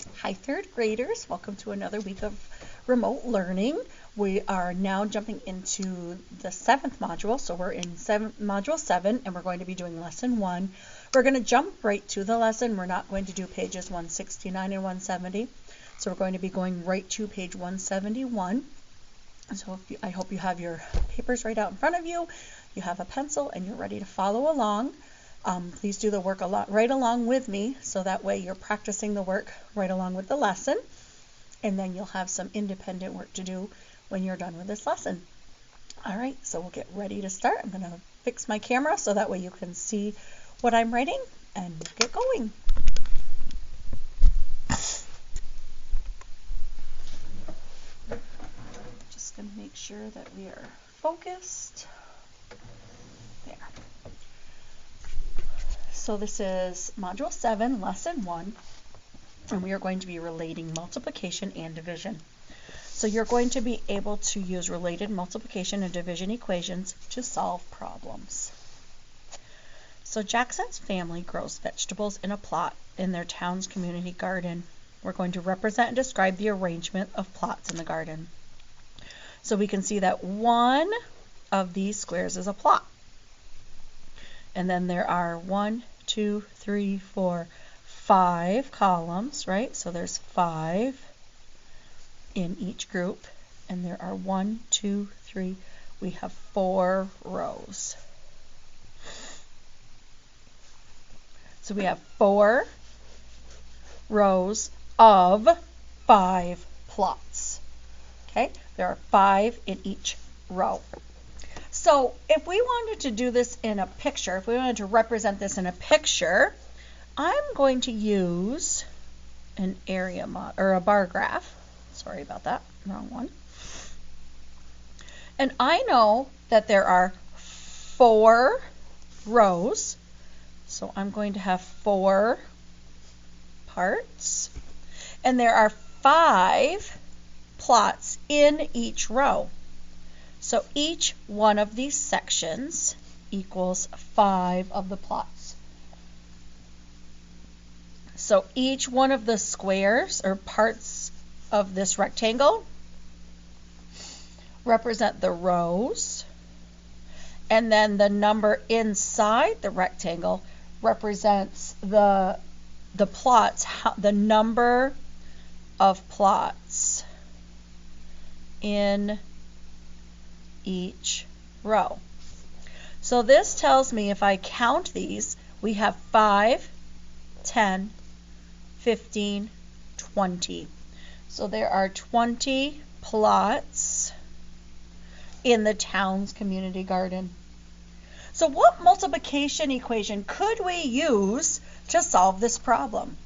Hi, third graders. Welcome to another week of remote learning. We are now jumping into the seventh module. So we're in module 7, and we're going to be doing lesson 1. We're going to jump right to the lesson. We're not going to do pages 169 and 170. So we're going to be going right to page 171. So I hope you have your papers right out in front of you. You have a pencil and you're ready to follow along. Please do the work right along with me, so that way you're practicing the work right along with the lesson, and then you'll have some independent work to do when you're done with this lesson. All right, so we'll get ready to start. I'm going to fix my camera so that way you can see what I'm writing and get going. Just going to make sure that we are focused. There. So this is Module 7, Lesson 1, and we are going to be relating multiplication and division. So you're going to be able to use related multiplication and division equations to solve problems. So Jackson's family grows vegetables in a plot in their town's community garden. We're going to represent and describe the arrangement of plots in the garden. So we can see that one of these squares is a plot. And then there are 1, 2, 3, 4, 5 columns, right? So there's 5 in each group. And there are 1, 2, 3, we have 4 rows. So we have 4 rows of 5 plots. Okay, there are 5 in each row. So if we wanted to do this in a picture, if we wanted to represent this in a picture, I'm going to use an area or a bar graph. Sorry about that, wrong one. And I know that there are 4 rows, so I'm going to have 4 parts, and there are 5 plots in each row. So each one of these sections equals 5 of the plots. So each one of the squares or parts of this rectangle represent the rows, and then the number inside the rectangle represents the plots, the number of plots in each row. So this tells me if I count these, we have 5, 10, 15, 20. So there are 20 plots in the town's community garden. So what multiplication equation could we use to solve this problem?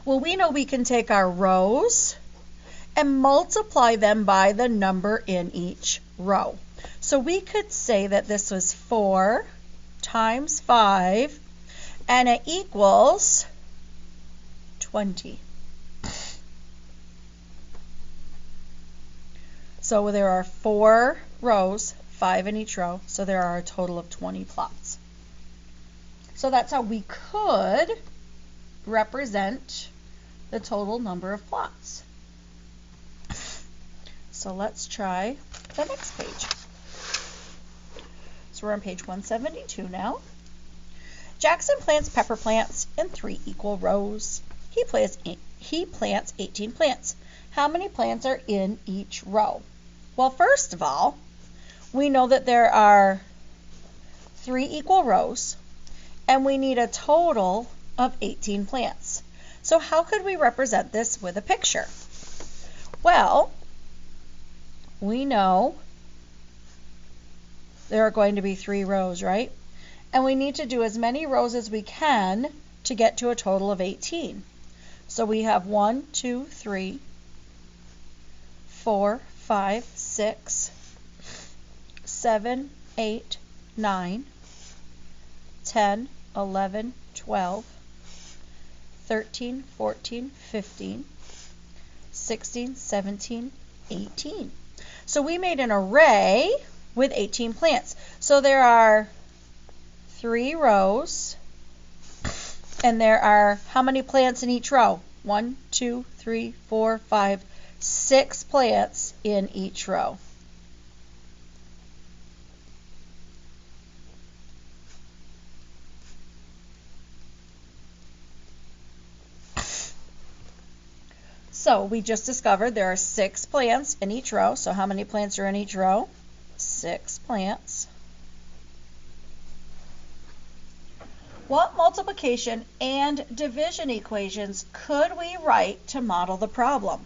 Well, we know we can take our rows and multiply them by the number in each row. So we could say that this was 4 times 5, and it equals 20. So there are 4 rows, 5 in each row, so there are a total of 20 plots. So that's how we could represent the total number of plots. So let's try the next page. So we're on page 172 now. Jackson plants pepper plants in 3 equal rows. He plants 18 plants. How many plants are in each row? Well, first of all, we know that there are 3 equal rows, and we need a total of 18 plants. So how could we represent this with a picture? Well, we know there are going to be 3 rows, right? And we need to do as many rows as we can to get to a total of 18. So we have 1, 2, 3, 4, 5, 6, 7, 8, 9, 10, 11, 12, 13, 14, 15, 16, 17, 18. So we made an array with 18 plants. So there are 3 rows, and there are how many plants in each row? 1, 2, 3, 4, 5, 6 plants in each row. So we just discovered there are 6 plants in each row. So how many plants are in each row? 6 plants. What multiplication and division equations could we write to model the problem?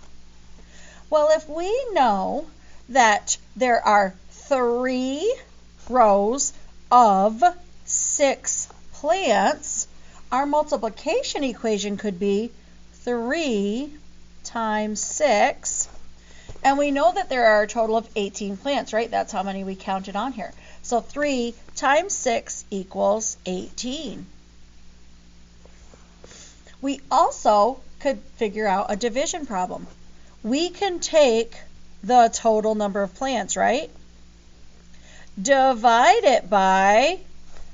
Well, if we know that there are 3 rows of 6 plants, our multiplication equation could be 3 times 6. And we know that there are a total of 18 plants, right? That's how many we counted on here. So 3 times 6 equals 18. We also could figure out a division problem. We can take the total number of plants, right? Divide it by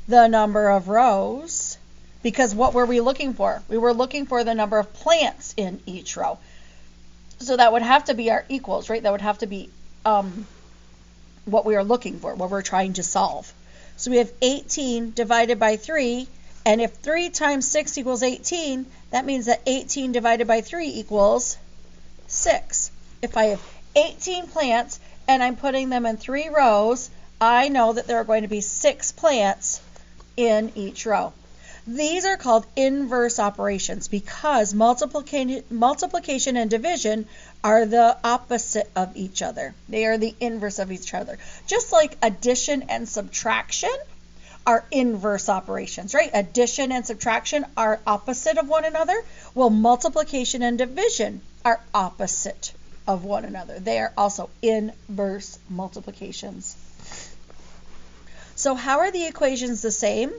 the number of rows, because what were we looking for? We were looking for the number of plants in each row. So that would have to be our equals, right? That would have to be what we are looking for, what we're trying to solve. So we have 18 divided by 3, and if 3 times 6 equals 18, that means that 18 divided by 3 equals 6. If I have 18 plants and I'm putting them in 3 rows, I know that there are going to be 6 plants in each row. These are called inverse operations because multiplication and division are the opposite of each other. They are the inverse of each other. Just like addition and subtraction are inverse operations, right? Addition and subtraction are opposite of one another. Well, multiplication and division are opposite of one another. They are also inverse multiplications. So how are the equations the same?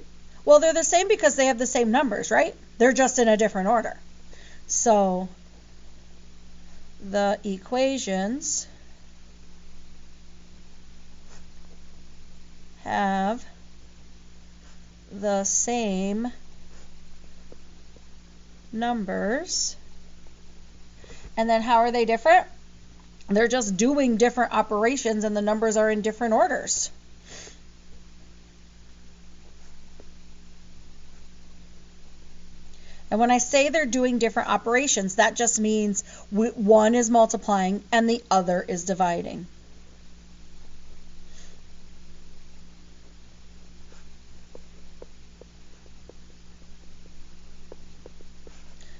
Well, they're the same because they have the same numbers, right? They're just in a different order. So the equations have the same numbers. And then how are they different? They're just doing different operations and the numbers are in different orders. And when I say they're doing different operations, that just means one is multiplying and the other is dividing.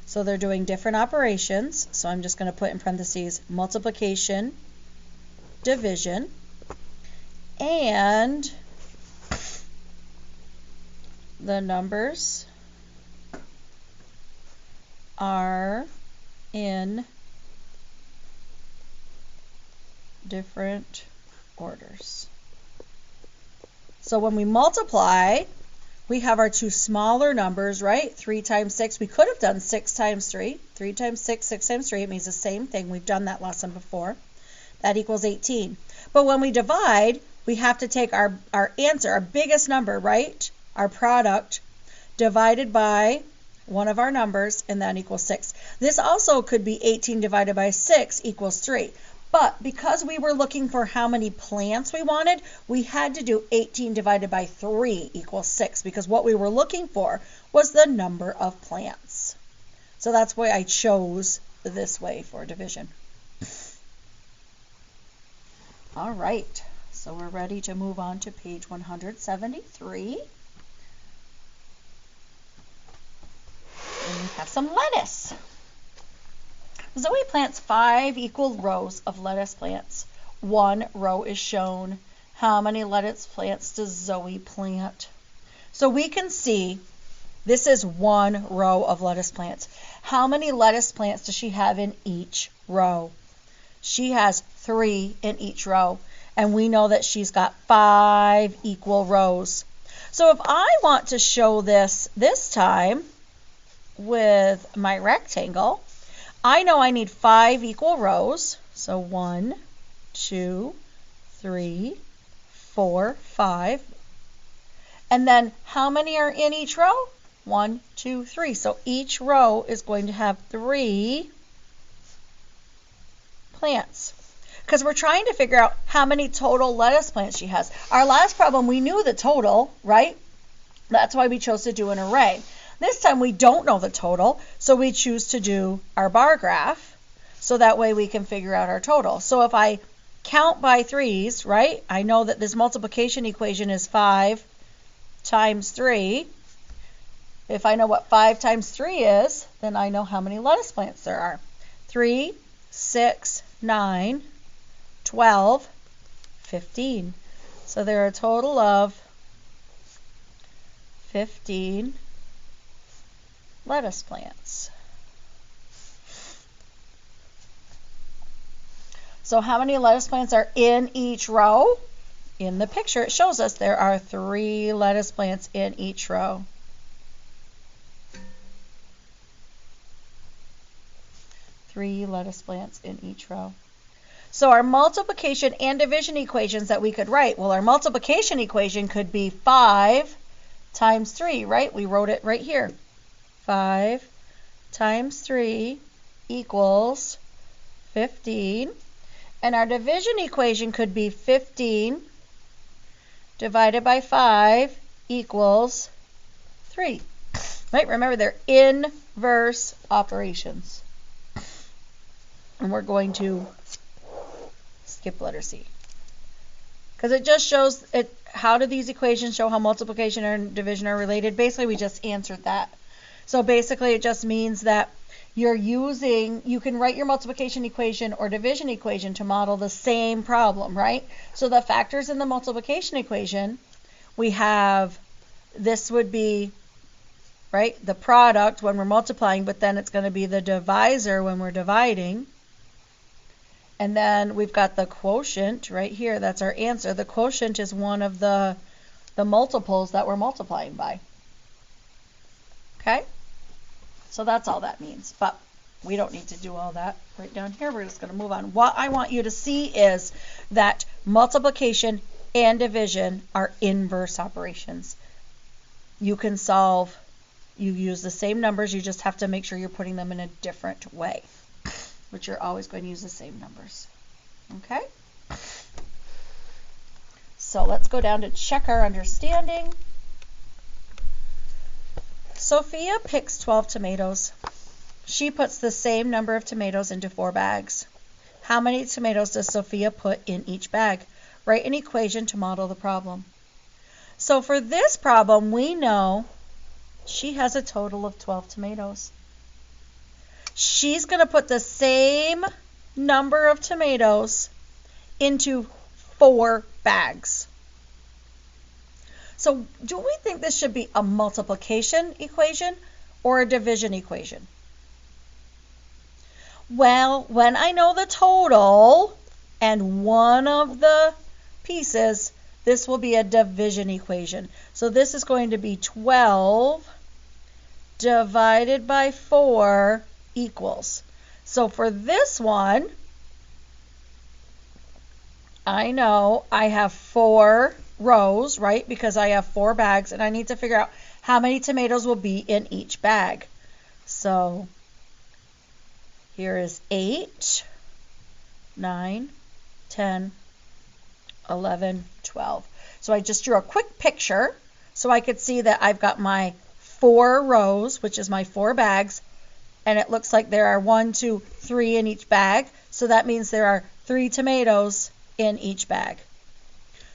So they're doing different operations. So I'm just going to put in parentheses multiplication, division, and the numbers are in different orders. So when we multiply, we have our 2 smaller numbers, right? 3 times 6. We could have done 6 times 3. 3 times 6, 6 times 3. It means the same thing. We've done that lesson before. That equals 18. But when we divide, we have to take our answer, our biggest number, right? Our product, divided by one of our numbers, and that equals 6. This also could be 18 divided by 6 equals 3. But because we were looking for how many plants we wanted, we had to do 18 divided by 3 equals 6 because what we were looking for was the number of plants. So that's why I chose this way for division. All right, so we're ready to move on to page 173. And we have some lettuce. Zoe plants 5 equal rows of lettuce plants. 1 row is shown. How many lettuce plants does Zoe plant? So we can see this is 1 row of lettuce plants. How many lettuce plants does she have in each row? She has 3 in each row. And we know that she's got 5 equal rows. So if I want to show this time with my rectangle, I know I need 5 equal rows. So 1, 2, 3, 4, 5. And then how many are in each row? 1, 2, 3. So each row is going to have 3 plants. Because we're trying to figure out how many total lettuce plants she has. Our last problem, we knew the total, right? That's why we chose to do an array. This time we don't know the total, so we choose to do our bar graph, so that way we can figure out our total. So if I count by threes, right, I know that this multiplication equation is 5 times 3. If I know what 5 times 3 is, then I know how many lettuce plants there are. 3, 6, 9, 12, 15. So there are a total of 15 lettuce plants. So how many lettuce plants are in each row? In the picture, it shows us there are 3 lettuce plants in each row. Three lettuce plants in each row. So our multiplication and division equations that we could write, well, our multiplication equation could be 5 times 3, right? We wrote it right here. 5 times 3 equals 15. And our division equation could be 15 divided by 5 equals 3. Right? Remember, they're inverse operations. And we're going to skip letter C. Because it just shows it. How do these equations show how multiplication and division are related? Basically, we just answered that. So basically, it just means that you can write your multiplication equation or division equation to model the same problem, right? So the factors in the multiplication equation, we have, this would be, right, the product when we're multiplying, but then it's going to be the divisor when we're dividing. And then we've got the quotient right here. That's our answer. The quotient is one of the multiples that we're multiplying by. Okay? So that's all that means. But we don't need to do all that right down here. We're just going to move on. What I want you to see is that multiplication and division are inverse operations. You can solve, you use the same numbers, you just have to make sure you're putting them in a different way. But you're always going to use the same numbers. Okay? So let's go down to check our understanding. Sophia picks 12 tomatoes. She puts the same number of tomatoes into 4 bags. How many tomatoes does Sophia put in each bag? Write an equation to model the problem. So for this problem, we know she has a total of 12 tomatoes. She's going to put the same number of tomatoes into 4 bags. So do we think this should be a multiplication equation or a division equation? Well, when I know the total and one of the pieces, this will be a division equation. So this is going to be 12 divided by 4 equals. So for this one, I know I have 4 rows, right? Because I have 4 bags, and I need to figure out how many tomatoes will be in each bag. So here is 8, 9, 10, 11, 12. So I just drew a quick picture so I could see that I've got my 4 rows, which is my 4 bags, and it looks like there are 1, 2, 3 in each bag. So that means there are 3 tomatoes in each bag.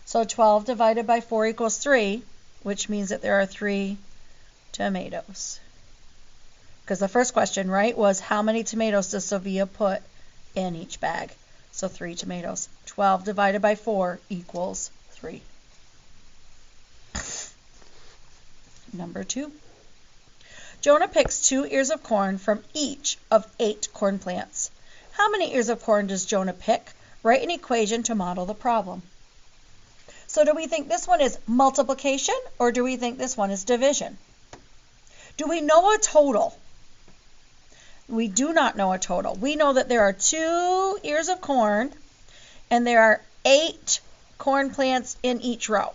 So 12 divided by 4 equals 3, which means that there are 3 tomatoes. Because the first question, right, was how many tomatoes does Sophia put in each bag? So 3 tomatoes. 12 divided by 4 equals 3. Number 2. Jonah picks 2 ears of corn from each of 8 corn plants. How many ears of corn does Jonah pick? Write an equation to model the problem. So do we think this one is multiplication or do we think this one is division? Do we know a total? We do not know a total. We know that there are 2 ears of corn and there are 8 corn plants in each row,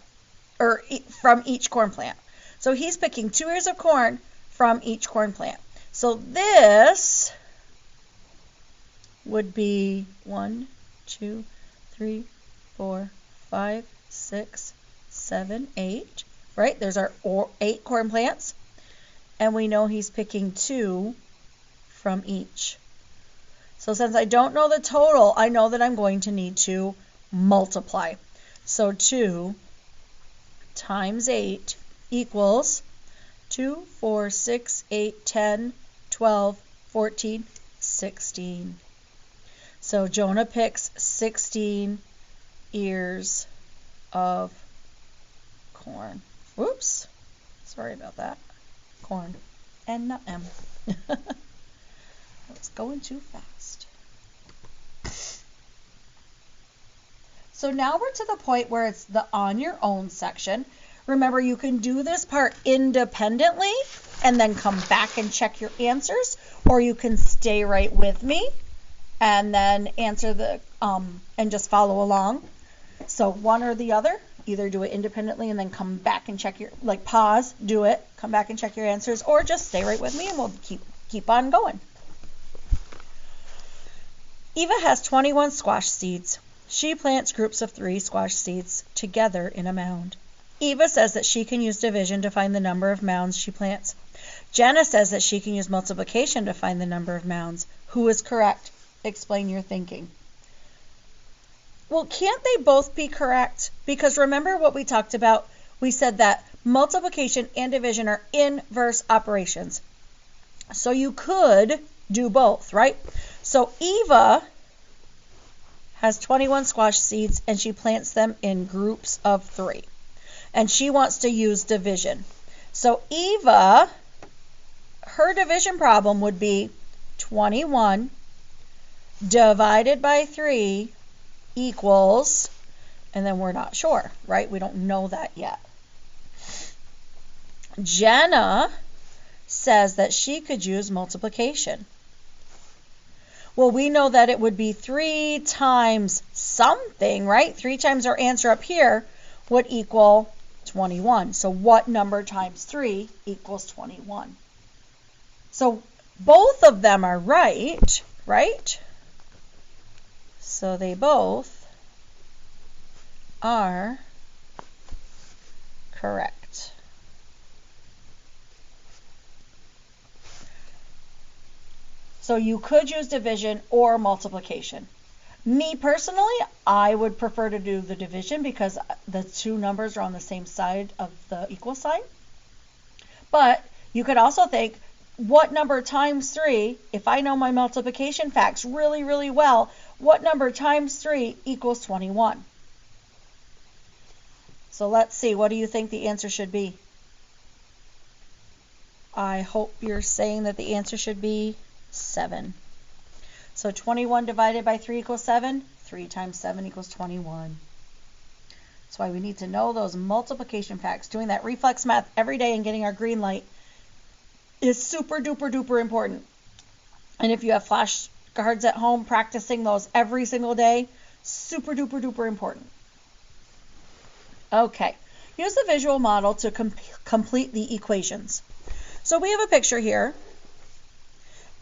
or from each corn plant. So he's picking 2 ears of corn from each corn plant. So this would be 1, 2, 3, 4, 5, 6, 7, 8, right? There's our 8 corn plants. And we know he's picking 2 from each. So since I don't know the total, I know that I'm going to need to multiply. So 2 times 8 equals 2, 4, 6, 8, 10, 12, 14, 16. So Jonah picks 16 ears of corn. Whoops. Sorry about that. Corn. And not M. I was going too fast. So now we're to the point where it's the on your own section. Remember, you can do this part independently and then come back and check your answers, or you can stay right with me and then answer the and just follow along. So one or the other, either do it independently and then come back and check your, like pause, do it, come back and check your answers, or just stay right with me and we'll keep on going. Eva has 21 squash seeds. She plants groups of 3 squash seeds together in a mound. Eva says that she can use division to find the number of mounds she plants. Jenna says that she can use multiplication to find the number of mounds. Who is correct? Explain your thinking. Well, can't they both be correct? Because remember what we talked about? We said that multiplication and division are inverse operations. So you could do both, right? So Eva has 21 squash seeds and she plants them in groups of 3. And she wants to use division. So Eva, her division problem would be 21 divided by 3 equals, and then we're not sure, right? We don't know that yet. Jenna says that she could use multiplication. Well, we know that it would be 3 times something, right? 3 times our answer up here would equal 21. So what number times 3 equals 21? So both of them are right, right? So they both are correct. So you could use division or multiplication. Me personally, I would prefer to do the division because the 2 numbers are on the same side of the equal sign. But you could also think, what number times 3, if I know my multiplication facts really, really well, what number times 3 equals 21? So let's see, what do you think the answer should be? I hope you're saying that the answer should be 7. So 21 divided by 3 equals 7. 3 times 7 equals 21. That's why we need to know those multiplication facts. Doing that reflex math every day and getting our green light is super duper duper important. And if you have flashcards at home, practicing those every single day, super duper duper important. Okay, use the visual model to complete the equations. So we have a picture here,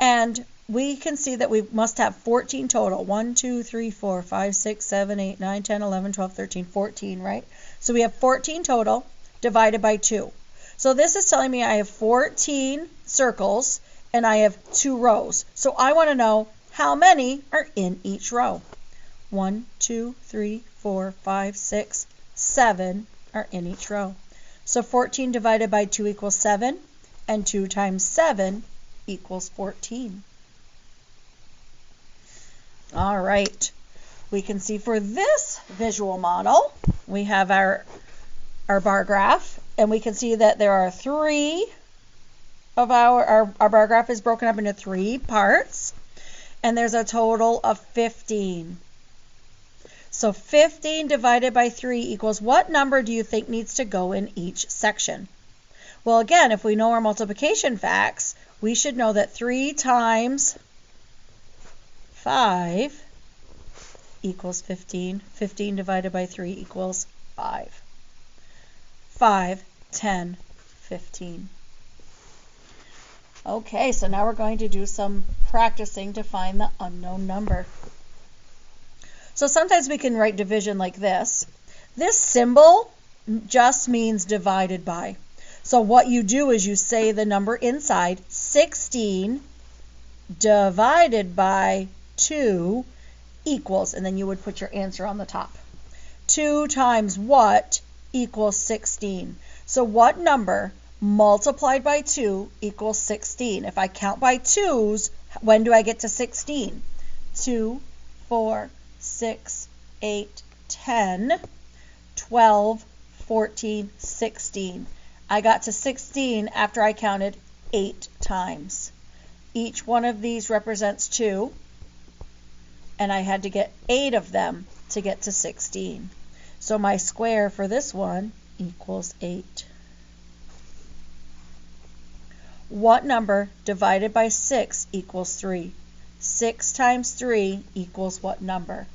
and we can see that we must have 14 total. 1, 2, 3, 4, 5, 6, 7, 8, 9, 10, 11, 12, 13, 14, right? So we have 14 total divided by 2. So this is telling me I have 14 circles and I have 2 rows. So I want to know how many are in each row. 1, 2, 3, 4, 5, 6, 7 are in each row. So 14 divided by 2 equals 7, and 2 times 7 equals 14. All right, we can see for this visual model, we have our bar graph, and we can see that there are 3 of our bar graph is broken up into 3 parts, and there's a total of 15. So 15 divided by 3 equals, what number do you think needs to go in each section? Well, again, if we know our multiplication facts, we should know that 3 times 5 equals 15. 15 divided by 3 equals 5. 5, 10, 15. Okay, so now we're going to do some practicing to find the unknown number. So sometimes we can write division like this. This symbol just means divided by. So what you do is you say the number inside, 16 divided by 2 equals, and then you would put your answer on the top. 2 times what equals 16? So what number multiplied by 2 equals 16? If I count by 2's, when do I get to 16? 2, 4, 6, 8, 10, 12, 14, 16. I got to 16 after I counted 8 times. Each one of these represents 2, and I had to get 8 of them to get to 16. So my square for this one equals 8. What number divided by 6 equals 3? 6 times 3 equals what number?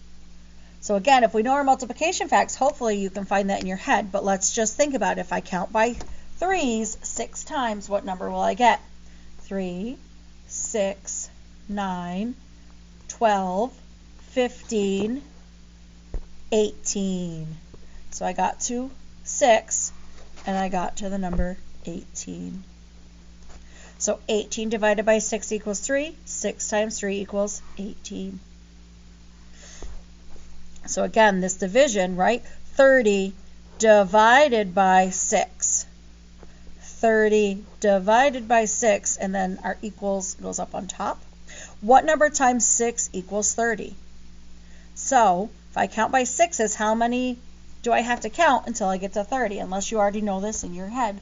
So again, if we know our multiplication facts, hopefully you can find that in your head, but let's just think about it. If I count by 3's 6 times, what number will I get? 3, 6, 9, 12, 15, 18. So I got to 6, and I got to the number 18. So 18 divided by 6 equals 3. 6 times 3 equals 18. So again, this division, right? 30 divided by 6. 30 divided by 6, and then our equals goes up on top. What number times 6 equals 30? So if I count by 6's, how many do I have to count until I get to 30? Unless you already know this in your head.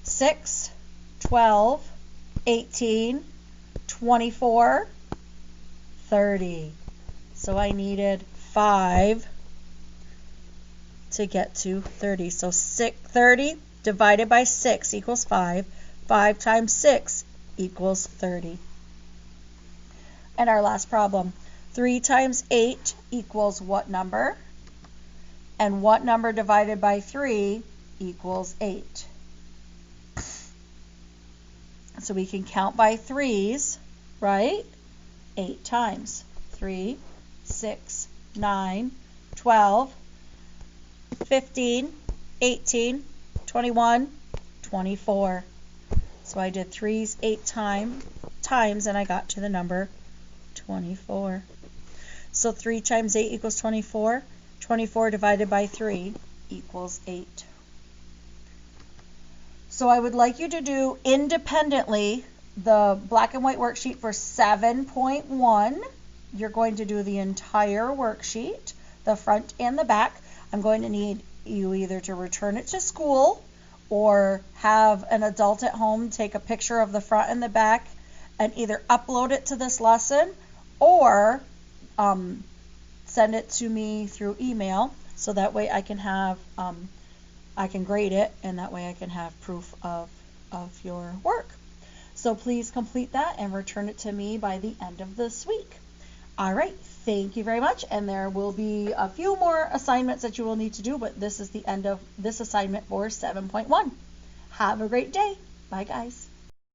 6, 12, 18, 24, 30. So I needed 5 to get to 30. So 30 divided by 6 equals 5. 5 times 6 equals 30. And our last problem, 3 times 8 equals what number? And what number divided by 3 equals 8? So we can count by 3's, right? 8 times. 3, 6, 9, 12, 15, 18, 21, 24. So I did 3's 8 times, and I got to the number 24. So 3 times 8 equals 24. 24 divided by 3 equals 8. So I would like you to do independently the black and white worksheet for 7.1. You're going to do the entire worksheet, the front and the back. I'm going to need you either to return it to school or have an adult at home take a picture of the front and the back and either upload it to this lesson or send it to me through email, so that way I can have I can grade it, and that way I can have proof of your work. So please complete that and return it to me by the end of this week. All right, thank you very much, and there will be a few more assignments that you will need to do, but this is the end of this assignment for 7.1. Have a great day. Bye, guys.